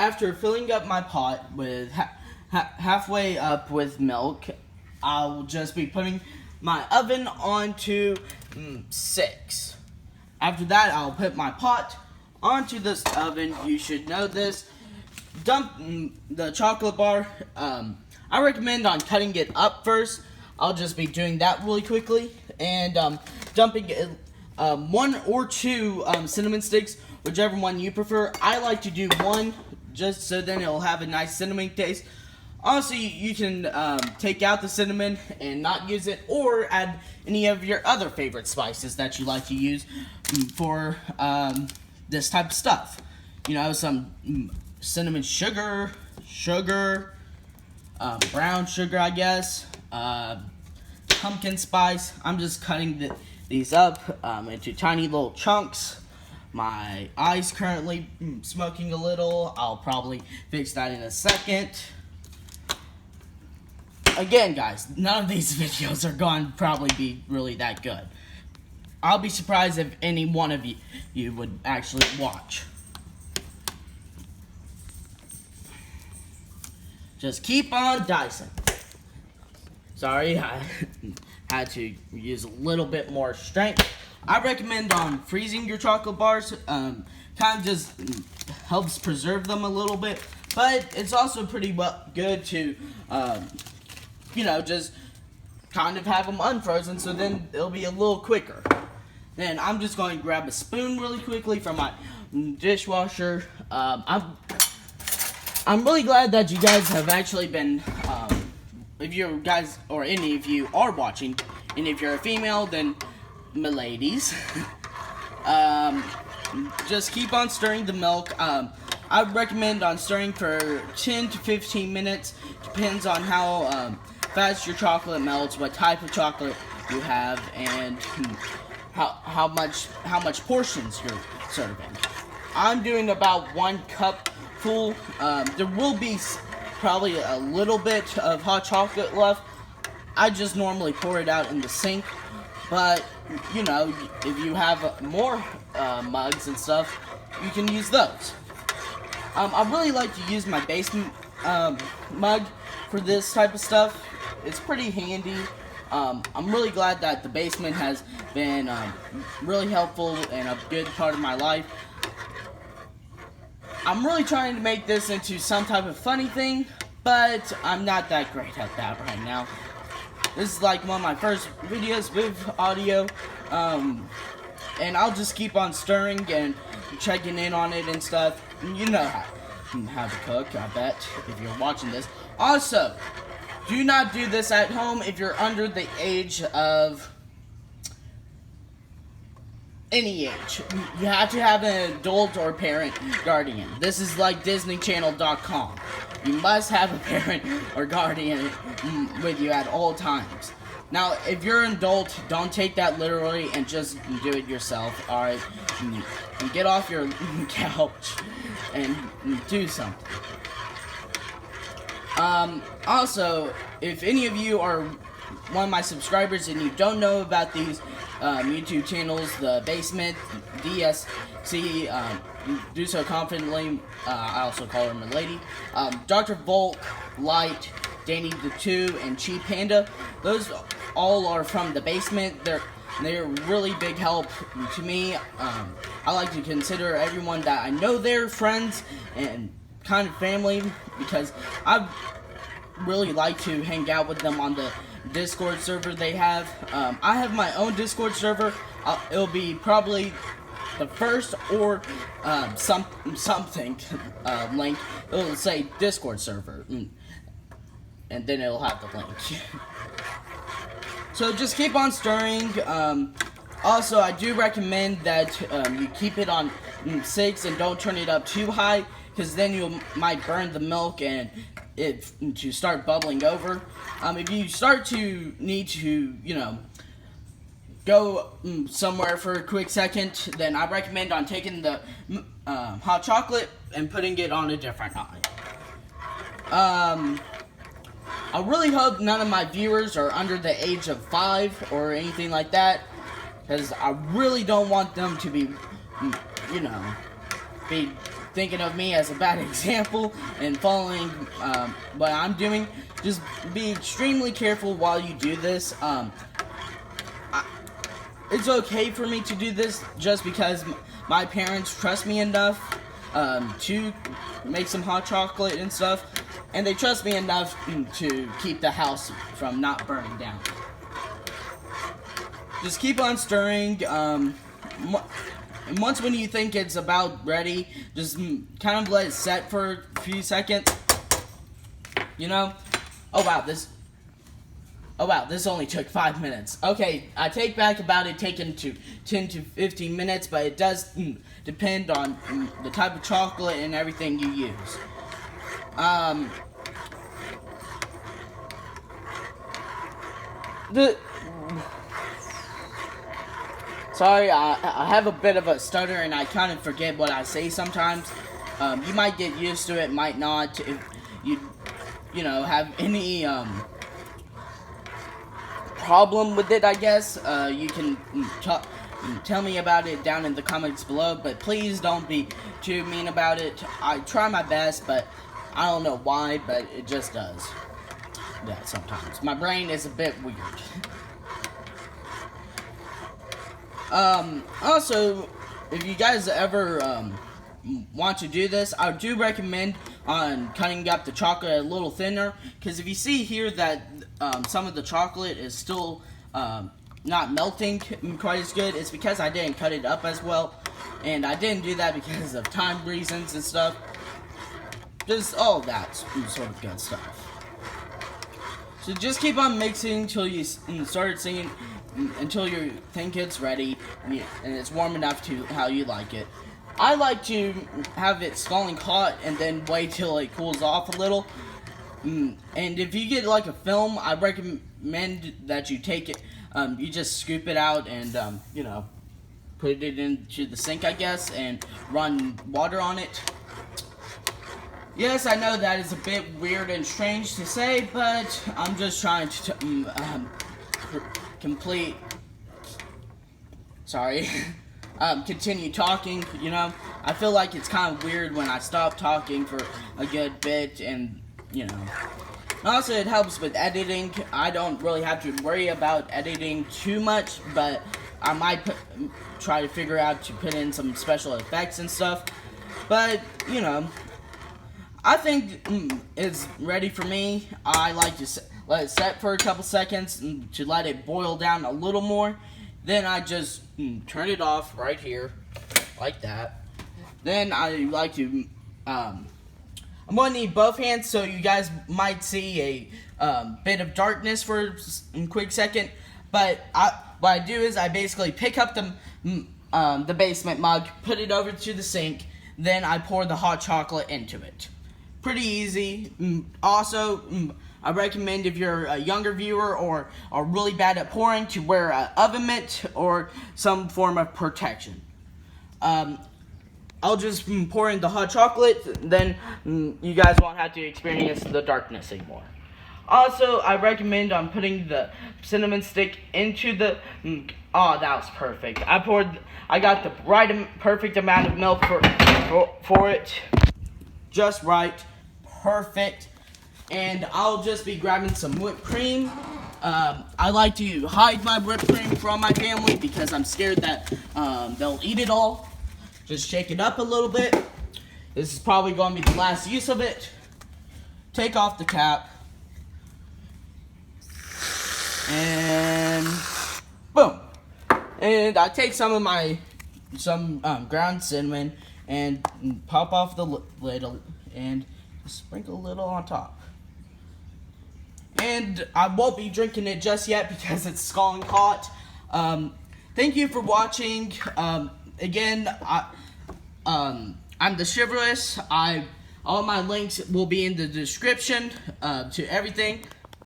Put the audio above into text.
after filling up my pot with halfway up with milk, I'll just be putting my oven onto 6. After that, I'll put my pot onto this oven. You should know this. Dump the chocolate bar. I recommend on cutting it up first. I'll just be doing that really quickly. And dumping 1 or 2 cinnamon sticks, whichever one you prefer. I like to do 1, just so then it'll have a nice cinnamon taste. Also, you can take out the cinnamon and not use it, or add any of your other favorite spices that you like to use for this type of stuff. You know, some cinnamon sugar, brown sugar, I guess, pumpkin spice. I'm just cutting these up into tiny little chunks. My eye's currently smoking a little. I'll probably fix that in a second. Again, guys, none of these videos are going to probably be really that good. I'll be surprised if any one of you would actually watch. Just keep on dicing. Sorry, I had to use a little bit more strength. I recommend on freezing your chocolate bars. Kind of just helps preserve them a little bit. But it's also pretty good to, you know, just kind of have them unfrozen, so then it'll be a little quicker. Then I'm just going to grab a spoon really quickly from my dishwasher. I'm really glad that you guys have actually been, if you guys or any of you are watching, and if you're a female, then miladies, just keep on stirring the milk. I recommend on stirring for 10 to 15 minutes. Depends on how fast your chocolate melts, what type of chocolate you have, and how much portions you're serving. I'm doing about 1 cup full. There will be probably a little bit of hot chocolate left. I just normally pour it out in the sink, but you know, if you have more mugs and stuff, you can use those. I really like to use my basement mug for this type of stuff. It's pretty handy. I'm really glad that the basement has been really helpful and a good part of my life. I'm really trying to make this into some type of funny thing, but I'm not that great at that right now. This is like one of my first videos with audio, and I'll just keep on stirring and checking in on it and stuff. You know how to cook, I bet, if you're watching this. Also, do not do this at home if you're under the age of any age. You have to have an adult or parent guardian. This is like DisneyChannel.com. You must have a parent or guardian with you at all times. Now, if you're an adult, don't take that literally and just do it yourself, alright? Get off your couch and do something. Also, if any of you are one of my subscribers and you don't know about these YouTube channels, The Basement, DSC, Do So Confidently, I also call her Milady, Dr. Volk, Light, Danny the 2, and Cheap Panda, those all are from The Basement. They're really big help to me. I like to consider everyone that I know they're friends and kind of family, because I really like to hang out with them on the Discord server they have. I have my own Discord server. It'll be probably the first or something link. It'll say Discord server, and then it'll have the link. So just keep on stirring. Also, I do recommend that you keep it on 6 and don't turn it up too high, because then you might burn the milk and it to start bubbling over. If you start to need to, you know, go somewhere for a quick second, then I recommend on taking the hot chocolate and putting it on a different eye. I really hope none of my viewers are under the age of 5 or anything like that, because I really don't want them to be, you know, be thinking of me as a bad example and following what I'm doing, just be extremely careful while you do this. It's okay for me to do this just because my parents trust me enough to make some hot chocolate and stuff, and they trust me enough to keep the house from not burning down. Just keep on stirring. And once when you think it's about ready, just kind of let it set for a few seconds. You know? Oh wow, this only took 5 minutes. Okay, I take back about it taking to 10 to 15 minutes, but it does depend on the type of chocolate and everything you use. Sorry, I have a bit of a stutter and I kind of forget what I say sometimes. You might get used to it, might not. If you know, have any problem with it, I guess, you can tell me about it down in the comments below, but please don't be too mean about it. I try my best, but I don't know why, but it just does that sometimes. My brain is a bit weird. Also, if you guys ever want to do this, I do recommend on cutting up the chocolate a little thinner, because if you see here that some of the chocolate is still not melting quite as good, it's because I didn't cut it up as well, and I didn't do that because of time reasons and stuff. Just all that sort of good stuff. So just keep on mixing until you start seeing, until you think it's ready and it's warm enough to how you like it. I like to have it scalding hot and then wait till it cools off a little. And if you get like a film, I recommend that you take it, you just scoop it out and, you know, put it into the sink, I guess, and run water on it. Yes, I know that is a bit weird and strange to say, but I'm just trying to continue talking, you know. I feel like it's kind of weird when I stop talking for a good bit, and, you know. Also, it helps with editing. I don't really have to worry about editing too much, but I might try to figure out to put in some special effects and stuff. But, you know, I think it's ready for me. I like to let it set for a couple seconds to let it boil down a little more. Then I just turn it off right here, like that. Then I like to, I'm going to need both hands, so you guys might see a bit of darkness for a quick second. But what I do is I basically pick up the basement mug, put it over to the sink, then I pour the hot chocolate into it. Pretty easy. Also, I recommend if you're a younger viewer or are really bad at pouring to wear an oven mitt or some form of protection. I'll just pour in the hot chocolate, then you guys won't have to experience the darkness anymore. Also, I recommend on putting the cinnamon stick into the, oh, that was perfect. I got the perfect amount of milk for it. Just right. Perfect. And I'll just be grabbing some whipped cream. I like to hide my whipped cream from my family because I'm scared that they'll eat it all. Just shake it up a little bit. This is probably going to be the last use of it. Take off the cap. And boom. And I take some ground cinnamon and pop off the lid and sprinkle a little on top. And I won't be drinking it just yet because it's scalding hot. Thank you for watching. Again, I'm the Chivalrous. All my links will be in the description to everything.